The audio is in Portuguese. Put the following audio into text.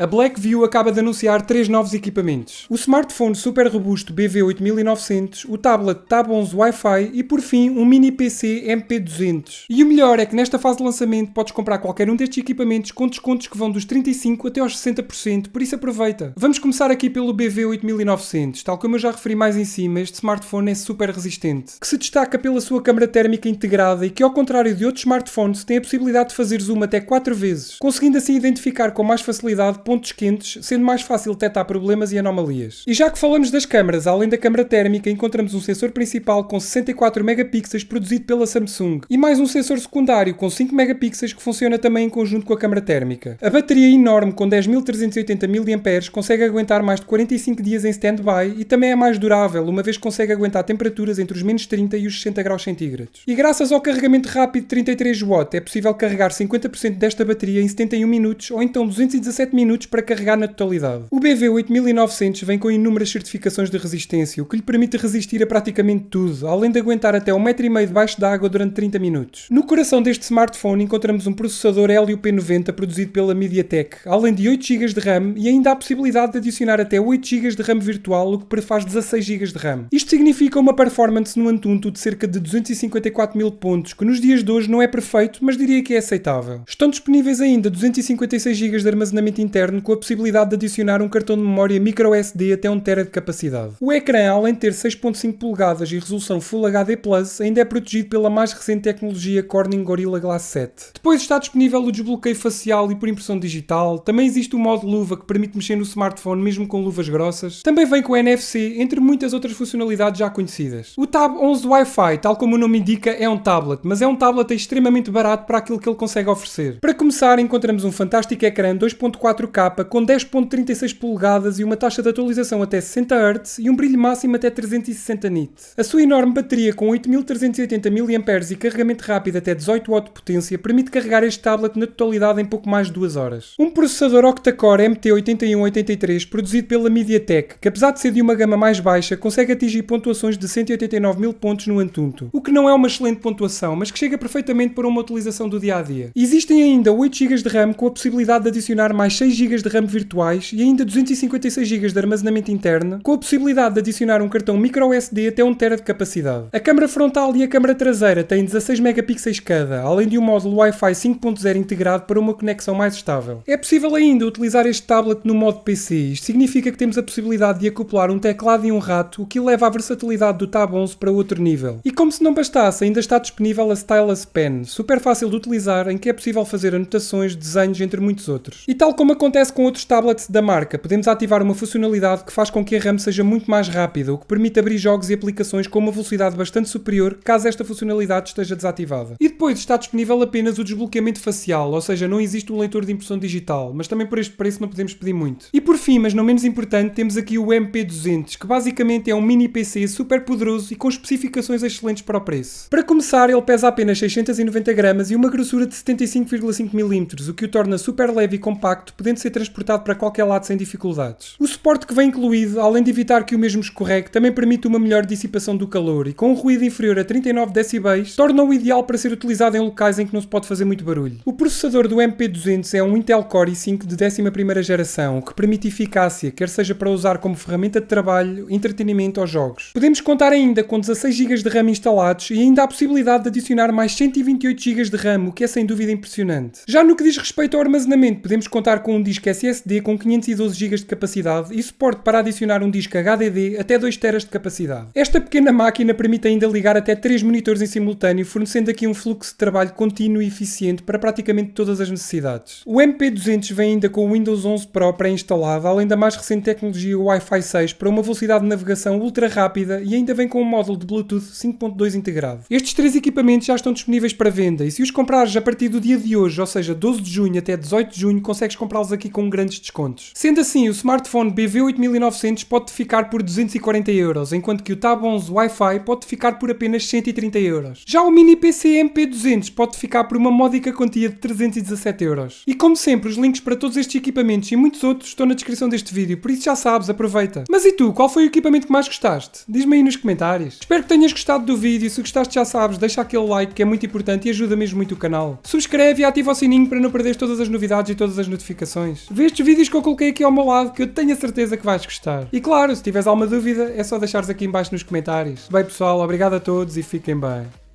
A Blackview acaba de anunciar 3 novos equipamentos. O smartphone super robusto BV8900, o tablet Tab 11 Wi-Fi e, por fim, um mini PC MP200. E o melhor é que nesta fase de lançamento podes comprar qualquer um destes equipamentos com descontos que vão dos 35% até aos 60%, por isso aproveita. Vamos começar aqui pelo BV8900. Tal como eu já referi mais em cima, este smartphone é super resistente, que se destaca pela sua câmara térmica integrada e que, ao contrário de outros smartphones, tem a possibilidade de fazer zoom até 4 vezes, conseguindo assim identificar com mais facilidade pontos quentes, sendo mais fácil detectar problemas e anomalias. E já que falamos das câmaras, além da câmara térmica, encontramos um sensor principal com 64 megapixels produzido pela Samsung e mais um sensor secundário com 5 megapixels que funciona também em conjunto com a câmara térmica. A bateria enorme com 10.380 mAh consegue aguentar mais de 45 dias em stand-by e também é mais durável, uma vez que consegue aguentar temperaturas entre os menos 30 e os 60 graus centígrados. E graças ao carregamento rápido de 33 W é possível carregar 50% desta bateria em 71 minutos ou então 217 minutos para carregar na totalidade. O BV8900 vem com inúmeras certificações de resistência, o que lhe permite resistir a praticamente tudo, além de aguentar até 1,5 m debaixo d'água durante 30 minutos. No coração deste smartphone encontramos um processador Helio P90 produzido pela MediaTek, além de 8 GB de RAM e ainda há a possibilidade de adicionar até 8 GB de RAM virtual, o que prefaz 16 GB de RAM. Isto significa uma performance no Antutu de cerca de 254 mil pontos, que nos dias de hoje não é perfeito, mas diria que é aceitável. Estão disponíveis ainda 256 GB de armazenamento interno com a possibilidade de adicionar um cartão de memória microSD até 1 TB de capacidade. O ecrã, além de ter 6.5 polegadas e resolução Full HD+, ainda é protegido pela mais recente tecnologia Corning Gorilla Glass 7. Depois está disponível o desbloqueio facial e por impressão digital, também existe o modo luva que permite mexer no smartphone mesmo com luvas grossas, também vem com NFC, entre muitas outras funcionalidades já conhecidas. O Tab 11 Wi-Fi, tal como o nome indica, é um tablet, mas é um tablet extremamente barato para aquilo que ele consegue oferecer. Para começar, encontramos um fantástico ecrã 2.4K com 10.36 polegadas e uma taxa de atualização até 60 Hz e um brilho máximo até 360 nits. A sua enorme bateria com 8.380 mAh e carregamento rápido até 18 W de potência permite carregar este tablet na totalidade em pouco mais de 2 horas. Um processador octa-core MT8183 produzido pela MediaTek, que apesar de ser de uma gama mais baixa, consegue atingir pontuações de 189 mil pontos no Antutu, o que não é uma excelente pontuação, mas que chega perfeitamente para uma utilização do dia-a-dia. Existem ainda 8 GB de RAM com a possibilidade de adicionar mais 6 GB de RAM virtuais e ainda 256 GB de armazenamento interno, com a possibilidade de adicionar um cartão microSD até 1 TB de capacidade. A câmara frontal e a câmara traseira têm 16 megapixels cada, além de um módulo Wi-Fi 5.0 integrado para uma conexão mais estável. É possível ainda utilizar este tablet no modo PC, isto significa que temos a possibilidade de acoplar um teclado e um rato, o que leva a versatilidade do Tab 11 para outro nível. E como se não bastasse, ainda está disponível a Stylus Pen, super fácil de utilizar, em que é possível fazer anotações, desenhos, entre muitos outros. E tal como acontece com outros tablets da marca, podemos ativar uma funcionalidade que faz com que a RAM seja muito mais rápida, o que permite abrir jogos e aplicações com uma velocidade bastante superior, caso esta funcionalidade esteja desativada. E depois está disponível apenas o desbloqueamento facial, ou seja, não existe um leitor de impressão digital, mas também por este preço não podemos pedir muito. E por fim, mas não menos importante, temos aqui o MP200, que basicamente é um mini PC super poderoso e com especificações excelentes para o preço. Para começar, ele pesa apenas 690 gramas e uma grossura de 75,5 mm, o que o torna super leve e compacto, podendo ser transportado para qualquer lado sem dificuldades. O suporte que vem incluído, além de evitar que o mesmo escorregue, também permite uma melhor dissipação do calor e com um ruído inferior a 39 decibéis, torna-o ideal para ser utilizado em locais em que não se pode fazer muito barulho. O processador do MP200 é um Intel Core i5 de 11ª geração, o que permite eficácia, quer seja para usar como ferramenta de trabalho, entretenimento ou jogos. Podemos contar ainda com 16 GB de RAM instalados e ainda há a possibilidade de adicionar mais 128 GB de RAM, o que é sem dúvida impressionante. Já no que diz respeito ao armazenamento, podemos contar com um disco SSD com 512 GB de capacidade e suporte para adicionar um disco HDD até 2 TB de capacidade. Esta pequena máquina permite ainda ligar até 3 monitores em simultâneo, fornecendo aqui um fluxo de trabalho contínuo e eficiente para praticamente todas as necessidades. O MP200 vem ainda com o Windows 11 Pro pré-instalado, além da mais recente tecnologia Wi-Fi 6 para uma velocidade de navegação ultra rápida e ainda vem com um módulo de Bluetooth 5.2 integrado. Estes 3 equipamentos já estão disponíveis para venda e se os comprares a partir do dia de hoje, ou seja, 12 de junho até 18 de junho, consegues comprá-los aqui com grandes descontos. Sendo assim, o smartphone BV8900 pode ficar por 240 €, enquanto que o Tab 11 Wi-Fi pode ficar por apenas 130 €. Já o mini PC MP200 pode ficar por uma módica quantia de 317 €. E como sempre, os links para todos estes equipamentos e muitos outros estão na descrição deste vídeo, por isso já sabes, aproveita. Mas e tu, qual foi o equipamento que mais gostaste? Diz-me aí nos comentários. Espero que tenhas gostado do vídeo e se gostaste já sabes, deixa aquele like que é muito importante e ajuda mesmo muito o canal. Subscreve e ativa o sininho para não perderes todas as novidades e todas as notificações. notificações. Vê estes vídeos que eu coloquei aqui ao meu lado, que eu tenho a certeza que vais gostar. E claro, se tiveres alguma dúvida, é só deixares aqui em baixo nos comentários. Bem pessoal, obrigado a todos e fiquem bem.